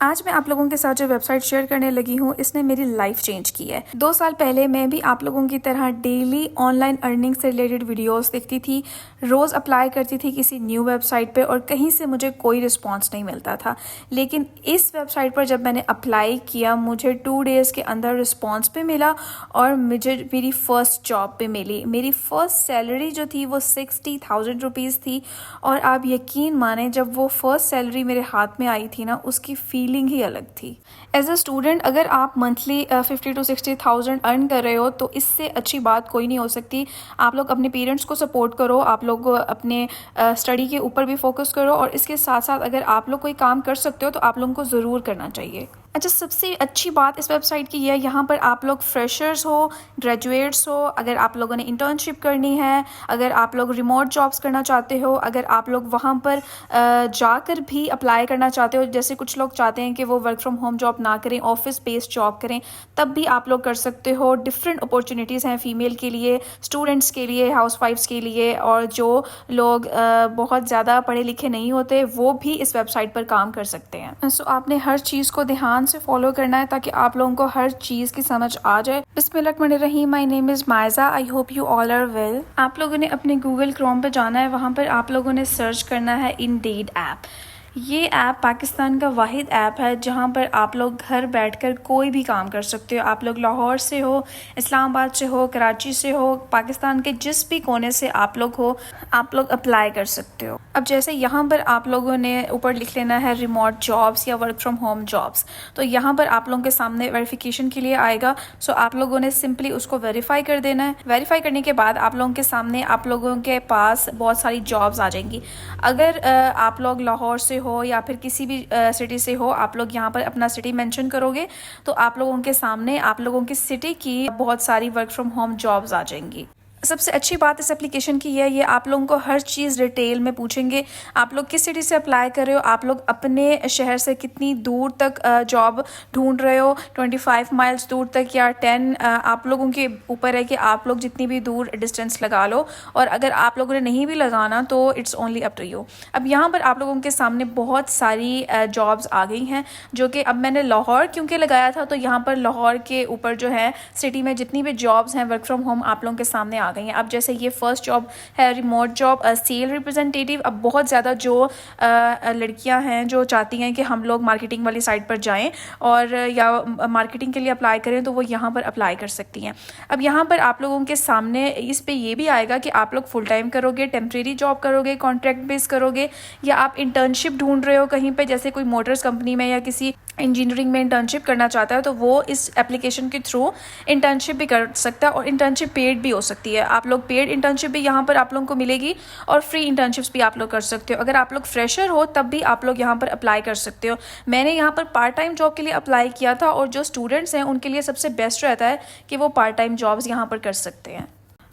आज मैं आप लोगों के साथ जो वेबसाइट शेयर करने लगी हूँ इसने मेरी लाइफ चेंज की है। 2 साल पहले मैं भी आप लोगों की तरह डेली ऑनलाइन अर्निंग से रिलेटेड वीडियोस देखती थी, रोज़ अप्लाई करती थी किसी न्यू वेबसाइट पे और कहीं से मुझे कोई रिस्पांस नहीं मिलता था। लेकिन इस वेबसाइट पर जब मैंने अप्लाई किया मुझे 2 डेज़ के अंदर रिस्पांस भी मिला और मुझे मेरी फ़र्स्ट जॉब भी मिली। मेरी फ़र्स्ट सैलरी जो थी वो 60,000 रुपीज़ थी और आप यकीन माने जब वो फ़र्स्ट सैलरी मेरे हाथ में आई थी ना, उसकी फीलिंग ही अलग थी। एज अ स्टूडेंट अगर आप मंथली 50 to 60,000 अर्न कर रहे हो तो इससे अच्छी बात कोई नहीं हो सकती। आप लोग अपने पेरेंट्स को सपोर्ट करो, आप लोग अपने स्टडी के ऊपर भी फोकस करो और इसके साथ साथ अगर आप लोग कोई काम कर सकते हो तो आप लोगों को ज़रूर करना चाहिए। अच्छा, सबसे अच्छी बात इस वेबसाइट की है, यहाँ पर आप लोग फ्रेशर्स हो, ग्रेजुएट्स हो, अगर आप लोगों ने इंटर्नशिप करनी है, अगर आप लोग रिमोट जॉब्स करना चाहते हो, अगर आप लोग वहाँ पर जाकर भी अप्लाई करना चाहते हो, जैसे कुछ लोग चाहते हैं कि वो वर्क फ्रॉम होम जॉब ना करें, ऑफिस बेस्ड जॉब करें, तब भी आप लोग कर सकते हो। डिफरेंट अपॉर्चुनिटीज़ हैं फीमेल के लिए, स्टूडेंट्स के लिए, हाउसवाइफ्स के लिए, और जो लोग बहुत ज़्यादा पढ़े लिखे नहीं होते वो भी इस वेबसाइट पर काम कर सकते हैं। सो आपने हर चीज़ को ध्यान से फॉलो करना है ताकि आप लोगों को हर चीज़ की समझ आ जाए। बिस्मिल्लाहिर्रहमानिर्रहीम, my name is Maiza, I hope you all are well. आप लोगों ने अपने गूगल क्रोम पे जाना है, वहाँ पर आप लोगों ने सर्च करना है इंडीड ऐप। ये ऐप पाकिस्तान का वाहिद ऐप है जहाँ पर आप लोग घर बैठकर कोई भी काम कर सकते हो। आप लोग लाहौर से हो, इस्लामाबाद से हो, कराची से हो, पाकिस्तान के जिस भी कोने से आप लोग हो, आप लोग अप्लाई कर सकते हो। अब जैसे यहाँ पर आप लोगों ने ऊपर लिख लेना है रिमोट जॉब्स या वर्क फ्रॉम होम जॉब्स, तो यहाँ पर आप लोगों के सामने वेरिफिकेशन के लिए आएगा। सो आप लोगों ने सिंपली उसको वेरीफाई कर देना है। वेरीफाई करने के बाद आप लोगों के सामने आप लोगों के पास बहुत सारी जॉब्स आ जाएंगी। अगर आप लोग लाहौर से हो या फिर किसी भी सिटी से हो, आप लोग यहाँ पर अपना सिटी मेंशन करोगे तो आप लोगों के सामने आप लोगों की सिटी की बहुत सारी वर्क फ्रॉम होम जॉब्स आ जाएंगी। सबसे अच्छी बात इस एप्लीकेशन की है, ये आप लोगों को हर चीज़ डिटेल में पूछेंगे। आप लोग किस सिटी से अप्लाई कर रहे हो, आप लोग अपने शहर से कितनी दूर तक जॉब ढूंढ रहे हो, 25 माइल्स दूर तक या 10, आप लोगों के ऊपर है कि आप लोग जितनी भी दूर डिस्टेंस लगा लो, और अगर आप लोगों ने नहीं भी लगाना तो it's only up to you. अब यहाँ पर आप लोगों के सामने बहुत सारी जॉब्स आ गई हैं, जो कि अब मैंने लाहौर क्योंकि लगाया था तो यहाँ पर लाहौर के ऊपर जो है सिटी में जितनी भी जॉब्स हैं वर्क फ्रॉम होम आप लोगों के सामने आ गई हैं। अब जैसे ये फर्स्ट जॉब है रिमोट जॉब सेल रिप्रेजेंटेटिव। अब बहुत ज़्यादा जो लड़कियां हैं जो चाहती हैं कि हम लोग मार्केटिंग वाली साइट पर जाएं और या मार्केटिंग के लिए अप्लाई करें तो वो यहाँ पर अप्लाई कर सकती हैं। अब यहाँ पर आप लोगों के सामने इस पे ये भी आएगा कि आप लोग फुल टाइम करोगे, टेम्प्रेरी जॉब करोगे, कॉन्ट्रैक्ट बेस करोगे, या आप इंटर्नशिप ढूंढ रहे हो कहीं पे, जैसे कोई मोटर्स कंपनी में या किसी इंजीनियरिंग में इंटर्नशिप करना चाहता है तो वो इस एप्लीकेशन के थ्रू इंटर्नशिप भी कर सकता है और इंटर्नशिप पेड भी हो सकती है। आप लोग पेड इंटर्नशिप भी यहाँ पर आप लोगों को मिलेगी और फ्री इंटर्नशिप्स भी आप लोग कर सकते हो। अगर आप लोग फ्रेशर हो तब भी आप लोग यहाँ पर अप्लाई कर सकते हो। मैंने यहाँ पर पार्ट टाइम जॉब के लिए अप्लाई किया था और जो स्टूडेंट्स हैं उनके लिए सबसे बेस्ट रहता है कि वो पार्ट टाइम जॉब्स यहाँ पर कर सकते हैं।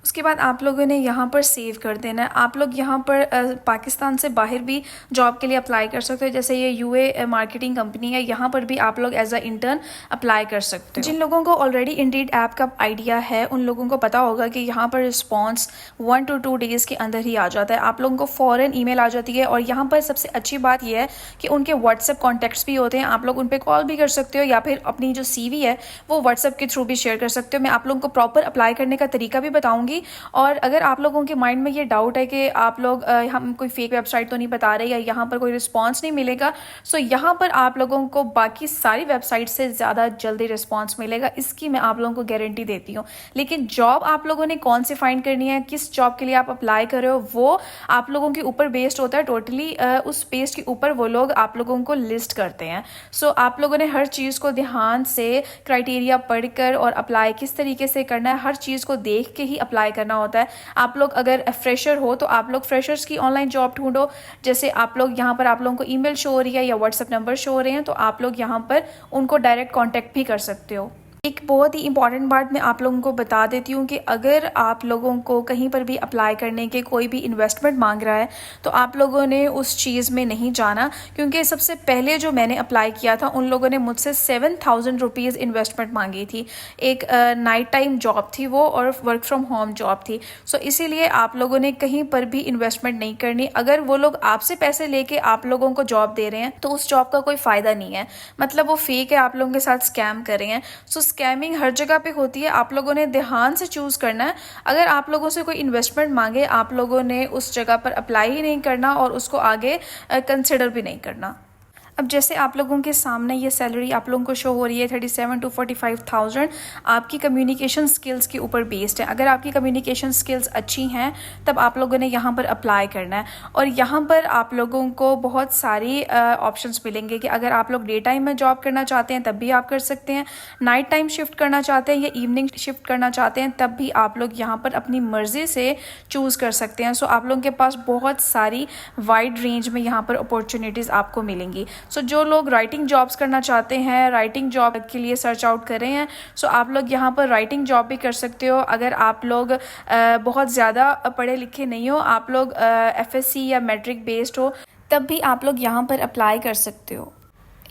उसके बाद आप लोगों ने यहाँ पर सेव कर देना है। आप लोग यहाँ पर पाकिस्तान से बाहर भी जॉब के लिए अप्लाई कर सकते हो, जैसे ये यूए मार्केटिंग कंपनी है, यहाँ पर भी आप लोग एज अ इंटर्न अप्लाई कर सकते हो। जिन लोगों को ऑलरेडी इंडीड ऐप का आइडिया है उन लोगों को पता होगा कि यहाँ पर रिस्पॉन्स 1 to 2 डेज़ के अंदर ही आ जाता है। आप लोगों को फ़ौरन ईमेल आ जाती है और यहाँ पर सबसे अच्छी बात यह है कि उनके व्हाट्सएप कॉन्टैक्ट्स भी होते हैं, आप लोग उन पर कॉल भी कर सकते हो या फिर अपनी जो CV है वो व्हाट्सएप के थ्रू भी शेयर कर सकते हो। मैं आप लोगों को प्रॉपर अप्लाई करने का तरीका भी बताऊँगी। और अगर आप लोगों के माइंड में ये डाउट है कि आप लोग हम कोई फेक वेबसाइट तो नहीं बता रहे या यहाँ पर कोई रिस्पांस नहीं मिलेगा, सो यहाँ पर आप लोगों को बाकी सारी वेबसाइट से ज़्यादा जल्दी रिस्पांस मिलेगा, इसकी मैं आप लोगों को गारंटी देती हूँ। लेकिन जॉब आप लोगों ने कौन सी फाइंड करनी है, किस जॉब के लिए आप अप्लाई कर रहे हो, वो आप लोगों के ऊपर बेस्ड होता है टोटली। उस बेस के ऊपर वो लोग आप लोगों को लिस्ट करते हैं। सो आप लोगों ने हर चीज़ को ध्यान से क्राइटेरिया पढ़कर और अप्लाई किस तरीके से करना है, हर चीज़ को देख के ही अप्लाई करना होता है। आप लोग अगर फ्रेशर हो तो आप लोग फ्रेशर्स की ऑनलाइन जॉब ढूंढो। जैसे आप लोग यहाँ पर आप लोगों को ईमेल शो हो रही है या व्हाट्सएप नंबर शो हो रहे हैं तो आप लोग यहाँ पर उनको डायरेक्ट कांटेक्ट भी कर सकते हो। एक बहुत ही इंपॉर्टेंट बात मैं आप लोगों को बता देती हूँ कि अगर आप लोगों को कहीं पर भी अप्लाई करने के कोई भी इन्वेस्टमेंट मांग रहा है तो आप लोगों ने उस चीज़ में नहीं जाना, क्योंकि सबसे पहले जो मैंने अप्लाई किया था उन लोगों ने मुझसे 7,000 रुपीज़ इन्वेस्टमेंट मांगी थी। एक नाइट टाइम जॉब थी वो और वर्क फ्रॉम होम जॉब थी। सो इसीलिए आप लोगों ने कहीं पर भी इन्वेस्टमेंट नहीं करनी। अगर वो लोग आपसे पैसे लेके आप लोगों को जॉब दे रहे हैं तो उस जॉब का कोई फ़ायदा नहीं है, मतलब वो फेक है, आप लोगों के साथ स्कैम कर रहे हैं। सो स्कैमिंग हर जगह पे होती है, आप लोगों ने ध्यान से चूज़ करना है। अगर आप लोगों से कोई इन्वेस्टमेंट मांगे आप लोगों ने उस जगह पर अप्लाई ही नहीं करना और उसको आगे कंसिडर भी नहीं करना। अब जैसे आप लोगों के सामने ये सैलरी आप लोगों को शो हो रही है 37 to 45,000, आपकी कम्युनिकेशन स्किल्स के ऊपर बेस्ड है। अगर आपकी कम्युनिकेशन स्किल्स अच्छी हैं तब आप लोगों ने यहाँ पर अप्लाई करना है। और यहाँ पर आप लोगों को बहुत सारी ऑप्शंस मिलेंगे कि अगर आप लोग डे टाइम में जॉब करना चाहते हैं तब भी आप कर सकते हैं, नाइट टाइम शिफ्ट करना चाहते हैं या इवनिंग शिफ्ट करना चाहते हैं तब भी आप लोग यहाँ पर अपनी मर्ज़ी से चूज़ कर सकते हैं। सो आप लोगों के पास बहुत सारी वाइड रेंज में यहाँ पर अपॉर्चुनिटीज़ आपको मिलेंगी। सो जो लोग राइटिंग जॉब्स करना चाहते हैं, राइटिंग जॉब के लिए सर्च आउट कर रहे हैं, सो आप लोग यहाँ पर राइटिंग जॉब भी कर सकते हो। अगर आप लोग बहुत ज़्यादा पढ़े लिखे नहीं हो, आप लोग FSC या मैट्रिक बेस्ड हो, तब भी आप लोग यहाँ पर अप्लाई कर सकते हो।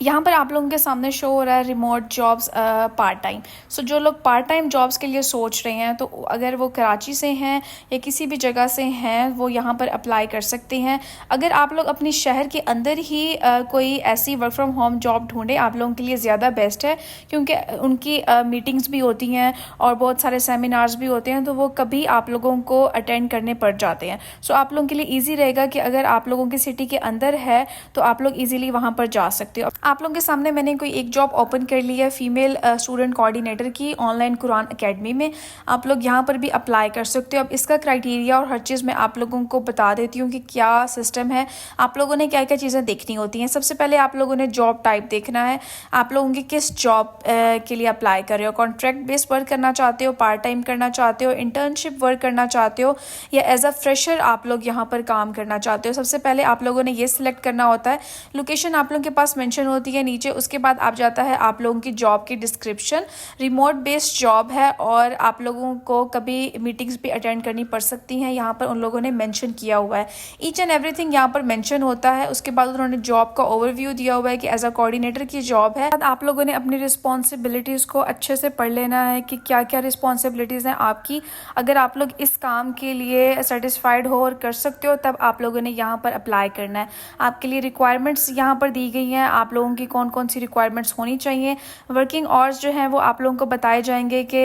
यहाँ पर आप लोगों के सामने शो हो रहा है रिमोट जॉब्स पार्ट टाइम। सो जो लोग पार्ट टाइम जॉब्स के लिए सोच रहे हैं तो अगर वो कराची से हैं या किसी भी जगह से हैं वो यहाँ पर अप्लाई कर सकते हैं। अगर आप लोग अपने शहर के अंदर ही कोई ऐसी वर्क फ्रॉम होम जॉब ढूंढें आप लोगों के लिए ज़्यादा बेस्ट है, क्योंकि उनकी मीटिंग्स भी होती हैं और बहुत सारे सेमिनार्स भी होते हैं तो वो कभी आप लोगों को अटेंड करने पड़ जाते हैं। सो आप लोगों के लिए ईजी रहेगा कि अगर आप लोगों की सिटी के अंदर है तो आप लोग ईजिली वहाँ पर जा सकते हो। आप लोगों के सामने मैंने कोई एक जॉब ओपन कर ली है फीमेल स्टूडेंट कोऑर्डिनेटर की ऑनलाइन कुरान एकेडमी में, आप लोग यहाँ पर भी अप्लाई कर सकते हो। अब इसका क्राइटेरिया और हर चीज़ मैं आप लोगों को बता देती हूँ कि क्या सिस्टम है, आप लोगों ने क्या क्या चीज़ें देखनी होती हैं। सबसे पहले आप लोगों ने जॉब टाइप देखना है, आप लोगों की किस जॉब के लिए अप्लाई कर रहे हो, कॉन्ट्रैक्ट बेस्ड वर्क करना चाहते हो, पार्ट टाइम करना चाहते हो, इंटर्नशिप वर्क करना चाहते हो या एज अ फ्रेशर आप लोग यहाँ पर काम करना चाहते हो। सबसे पहले आप लोगों ने ये सिलेक्ट करना होता है। लोकेशन आप लोगों के पास मेंशन होती है नीचे, उसके बाद आप जाता है आप लोगों की जॉब की डिस्क्रिप्शन। रिमोट बेस्ड जॉब है और आप लोगों को कभी मीटिंग्स भी अटेंड करनी पड़ सकती हैं, यहाँ पर उन लोगों ने मेंशन किया हुआ है। ईच एंड एवरीथिंग यहाँ पर मेंशन होता है। उसके बाद उन्होंने जॉब का ओवरव्यू दिया हुआ है कि एज अ कोऑर्डिनेटर की जॉब है। आप लोगों ने अपनी रिस्पॉन्सिबिलिटीज़ को अच्छे से पढ़ लेना है कि क्या क्या रिस्पॉन्सिबिलिटीज़ हैं आपकी। अगर आप लोग इस काम के लिए सेटिस्फाइड हो और कर सकते हो तब आप लोगों ने यहाँ पर अप्लाई करना है। आपके लिए रिक्वायरमेंट्स यहाँ पर दी गई हैं, आप लोगों की कौन कौन सी रिक्वायरमेंट्स होनी चाहिए। वर्किंग आवर्स जो हैं वो आप लोगों को बताए जाएंगे कि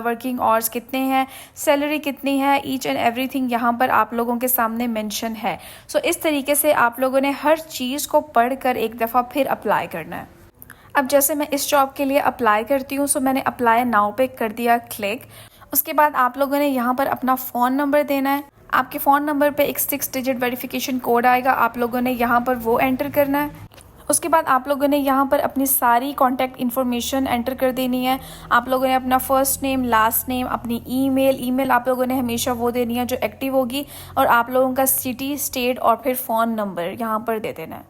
वर्किंग आवर्स कितने हैं, सैलरी कितनी है, ईच एंड एवरीथिंग यहाँ पर आप लोगों के सामने मेंशन है। सो इस तरीके से आप लोगों ने हर चीज़ को पढ़कर एक दफ़ा फिर अप्लाई करना है। अब जैसे मैं इस जॉब के लिए अप्लाई करती हूँ, सो मैंने अप्लाई नाउ पे कर दिया क्लिक। उसके बाद आप लोगों ने यहाँ पर अपना फ़ोन नंबर देना है। आपके फ़ोन नंबर पे एक 6 डिजिट वेरिफिकेशन कोड आएगा, आप लोगों ने यहाँ पर वो एंटर करना है। उसके बाद आप लोगों ने यहाँ पर अपनी सारी कॉन्टैक्ट इन्फॉर्मेशन एंटर कर देनी है। आप लोगों ने अपना फर्स्ट नेम, लास्ट नेम, अपनी ईमेल आप लोगों ने हमेशा वो देनी है जो एक्टिव होगी, और आप लोगों का सिटी, स्टेट और फिर फ़ोन नंबर यहाँ पर दे देना है।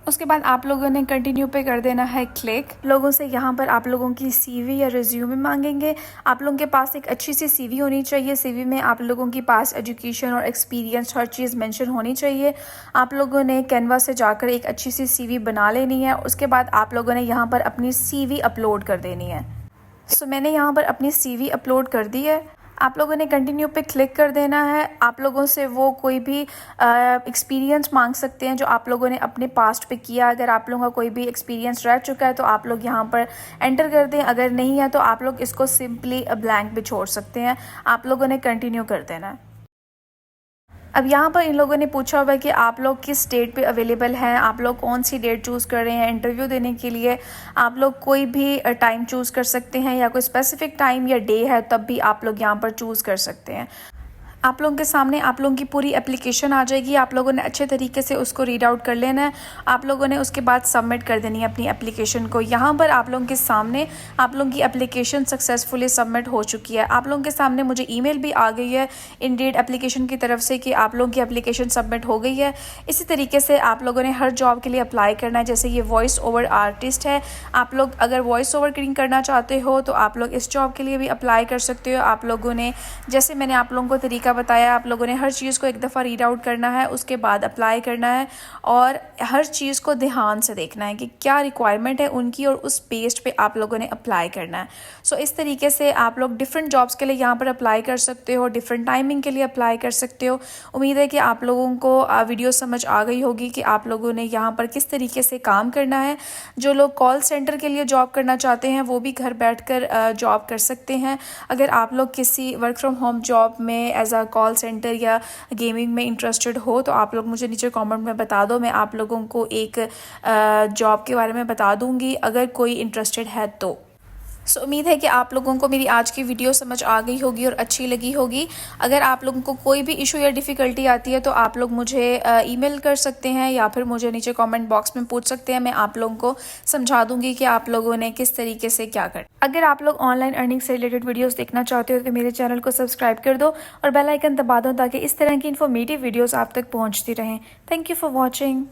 उसके बाद आप लोगों ने कंटिन्यू पे कर देना है क्लिक। लोगों से यहाँ पर आप लोगों की CV या रिज्यूमे मांगेंगे। आप लोगों के पास एक अच्छी सी CV होनी चाहिए। CV में आप लोगों की पास एजुकेशन और एक्सपीरियंस हर चीज़ मेंशन होनी चाहिए। आप लोगों ने कैनवा से जाकर एक अच्छी सी CV बना लेनी है। उसके बाद आप लोगों ने यहाँ पर अपनी CV अपलोड कर देनी है। सो मैंने यहाँ पर अपनी CV अपलोड कर दी है। आप लोगों ने कंटिन्यू पे क्लिक कर देना है। आप लोगों से वो कोई भी एक्सपीरियंस मांग सकते हैं जो आप लोगों ने अपने पास्ट पे किया। अगर आप लोगों का कोई भी एक्सपीरियंस रह चुका है तो आप लोग यहाँ पर एंटर कर दें, अगर नहीं है तो आप लोग इसको सिंपली ब्लैंक भी छोड़ सकते हैं। आप लोगों ने कंटिन्यू कर देना है। अब यहाँ पर इन लोगों ने पूछा हुआ है कि आप लोग किस डेट पे अवेलेबल हैं, आप लोग कौन सी डेट चूज़ कर रहे हैं इंटरव्यू देने के लिए। आप लोग कोई भी टाइम चूज़ कर सकते हैं या कोई स्पेसिफिक टाइम या डे है तब भी आप लोग यहाँ पर चूज़ कर सकते हैं। आप लोगों के सामने आप लोगों की पूरी एप्लीकेशन आ जाएगी। आप लोगों ने अच्छे तरीके से उसको रीड आउट कर लेना है। आप लोगों ने उसके बाद सबमिट कर देनी है अपनी एप्लीकेशन को। यहाँ पर आप लोगों के सामने आप लोगों की एप्लीकेशन सक्सेसफुली सबमिट हो चुकी है। आप लोगों के सामने मुझे ईमेल भी आ गई है इंडीड एप्लीकेशन की तरफ से कि आप लोगों की एप्लीकेशन सबमिट हो गई है। इसी तरीके से आप लोगों ने हर जॉब के लिए अप्लाई करना है। जैसे ये वॉइस ओवर आर्टिस्ट है, आप लोग अगर वॉइस ओवर करना चाहते हो तो आप लोग इस जॉब के लिए भी अप्लाई कर सकते हो। आप लोगों ने, जैसे मैंने आप लोगों को तरीका बताया, आप लोगों ने हर चीज़ को एक दफ़ा रीड आउट करना है, उसके बाद अप्लाई करना है और हर चीज़ को ध्यान से देखना है कि क्या रिक्वायरमेंट है उनकी और उस बेस्ड पे आप लोगों ने अप्लाई करना है। सो इस तरीके से आप लोग डिफरेंट जॉब्स के लिए यहाँ पर अप्लाई कर सकते हो, डिफरेंट टाइमिंग के लिए अप्लाई कर सकते हो। उम्मीद है कि आप लोगों को वीडियो समझ आ गई होगी कि आप लोगों ने यहाँ पर किस तरीके से काम करना है। जो लोग कॉल सेंटर के लिए जॉब करना चाहते हैं वो भी घर बैठकर जॉब कर सकते हैं। अगर आप लोग किसी वर्क फ्रॉम होम जॉब में एज अ कॉल सेंटर या गेमिंग में इंटरेस्टेड हो तो आप लोग मुझे नीचे कमेंट में बता दो, मैं आप लोगों को एक जॉब के बारे में बता दूंगी अगर कोई इंटरेस्टेड है तो। सो उम्मीद है कि आप लोगों को मेरी आज की वीडियो समझ आ गई होगी और अच्छी लगी होगी। अगर आप लोगों को कोई भी इशू या डिफ़िकल्टी आती है तो आप लोग मुझे ईमेल कर सकते हैं या फिर मुझे नीचे कमेंट बॉक्स में पूछ सकते हैं। मैं आप लोगों को समझा दूंगी कि आप लोगों ने किस तरीके से क्या कर। अगर आप लोग ऑनलाइन अर्निंग से रिलेटेड वीडियोस देखना चाहते हो तो मेरे चैनल को सब्सक्राइब कर दो और बेल आइकन दबा दो ताकि इस तरह की इन्फॉर्मेटिव वीडियोज़ आप तक पहुँचती रहें। Thank you for watching.